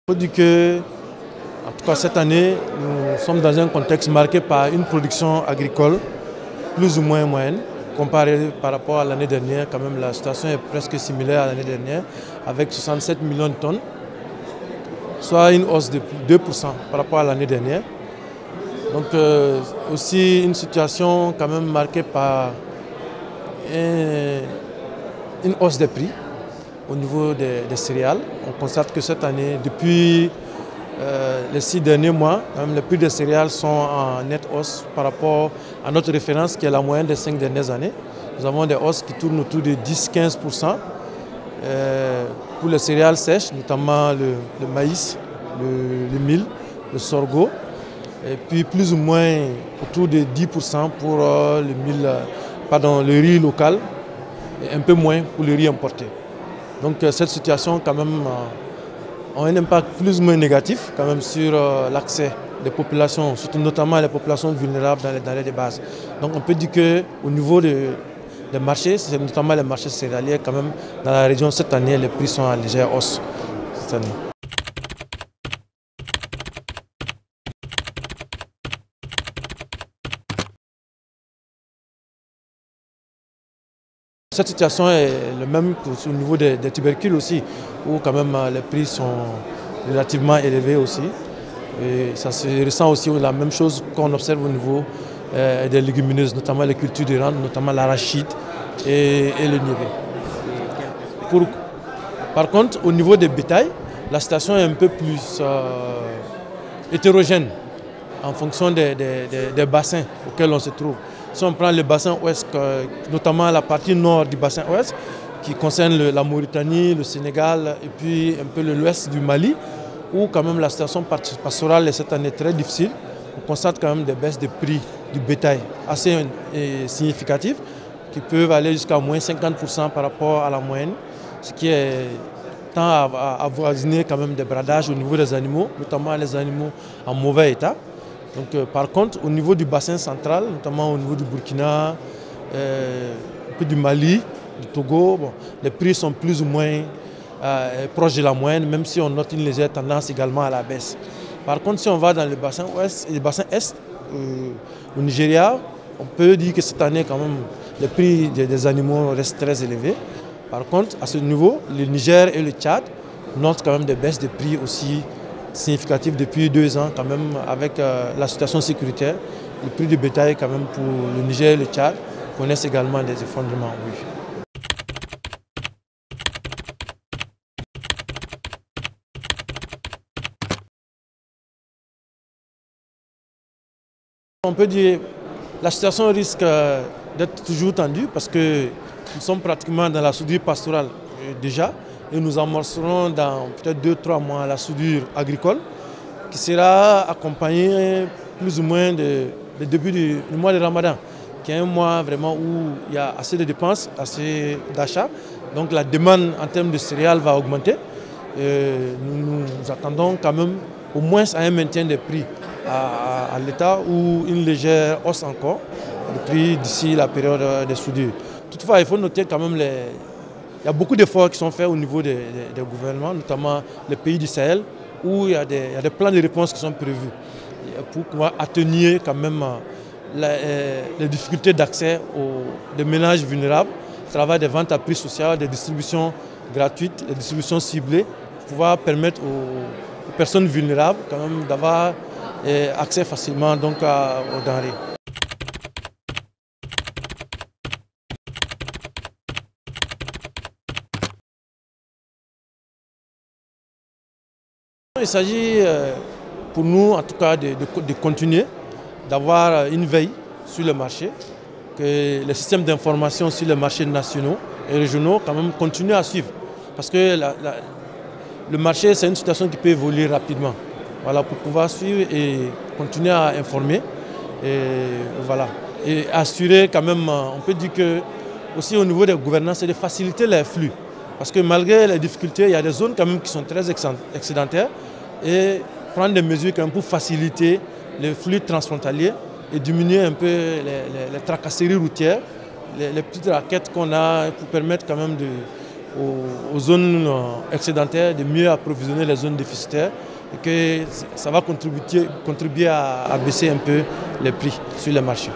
Il faut dire que, en tout cas cette année, nous sommes dans un contexte marqué par une production agricole plus ou moins moyenne. Comparé par rapport à l'année dernière, quand même la situation est presque similaire à l'année dernière, avec 67 millions de tonnes, soit une hausse de 2% par rapport à l'année dernière. Donc aussi une situation quand même marquée par une hausse des prix au niveau des céréales. On constate que cette année, depuis les 6 derniers mois, même les prix des céréales sont en nette hausse par rapport à notre référence qui est la moyenne des 5 dernières années. Nous avons des hausses qui tournent autour de 10-15% pour les céréales sèches, notamment le maïs, le mil, le sorgho, et puis plus ou moins autour de 10% pour le riz local et un peu moins pour le riz importé. Donc cette situation quand même a un impact plus ou moins négatif quand même sur l'accès des populations, surtout notamment les populations vulnérables dans les denrées de base. Donc on peut dire qu'au niveau des marchés, c'est notamment les marchés céréaliers quand même dans la région cette année, les prix sont en légère hausse cette année. Cette situation est le même au niveau des tubercules aussi, où quand même les prix sont relativement élevés aussi. Et ça se ressent aussi la même chose qu'on observe au niveau des légumineuses, notamment les cultures de rente, notamment l'arachide et le niéré. Par contre, au niveau des bétails, la situation est un peu plus hétérogène en fonction des bassins auxquels on se trouve. Si on prend le bassin ouest, notamment la partie nord du bassin ouest, qui concerne la Mauritanie, le Sénégal et puis un peu l'ouest du Mali, où quand même la situation pastorale est cette année très difficile. On constate quand même des baisses de prix du bétail assez significatives, qui peuvent aller jusqu'à moins 50% par rapport à la moyenne, ce qui tend à avoisiner quand même des bradages au niveau des animaux, notamment les animaux en mauvais état. Donc, par contre, au niveau du bassin central, notamment au niveau du Burkina, un peu du Mali, du Togo, bon, les prix sont plus ou moins proches de la moyenne, même si on note une légère tendance également à la baisse. Par contre, si on va dans le bassin ouest et le bassin est, au Nigeria, on peut dire que cette année, quand même, les prix des animaux restent très élevés. Par contre, à ce niveau, le Niger et le Tchad notent quand même des baisses de prix aussi significatives depuis 2 ans, quand même, avec la situation sécuritaire. Le prix du bétail, quand même, pour le Niger et le Tchad connaissent également des effondrements. Oui. On peut dire que la situation risque d'être toujours tendue parce que nous sommes pratiquement dans la soudure pastorale déjà et nous amorcerons dans peut-être 2-3 mois la soudure agricole qui sera accompagnée plus ou moins du début du mois de Ramadan, qui est un mois vraiment où il y a assez de dépenses, assez d'achats. Donc la demande en termes de céréales va augmenter. Nous attendons quand même au moins à un maintien des prix à l'état ou une légère hausse encore du prix d'ici la période des soudures. Toutefois, il faut noter quand même il y a beaucoup d'efforts qui sont faits au niveau des gouvernements, notamment les pays du Sahel, où il y a des plans de réponse qui sont prévus pour pouvoir atténuer quand même les difficultés d'accès des ménages vulnérables, à travers des ventes à prix social, des distributions gratuites, des distributions ciblées, pour pouvoir permettre aux personnes vulnérables quand même d'avoir accès facilement donc, aux denrées. Il s'agit pour nous en tout cas de continuer, d'avoir une veille sur le marché, que les systèmes d'information sur les marchés nationaux et régionaux quand même continuent à suivre. Parce que le marché, c'est une situation qui peut évoluer rapidement. Voilà, pour pouvoir suivre et continuer à informer. Et voilà. Et assurer quand même, on peut dire que aussi au niveau des gouvernances, c'est de faciliter les flux. Parce que malgré les difficultés, il y a des zones quand même qui sont très excédentaires et prendre des mesures quand même pour faciliter les flux transfrontaliers et diminuer un peu les tracasseries routières, les petites raquettes qu'on a pour permettre quand même aux zones excédentaires, de mieux approvisionner les zones déficitaires et que ça va contribuer à baisser un peu les prix sur les marchés.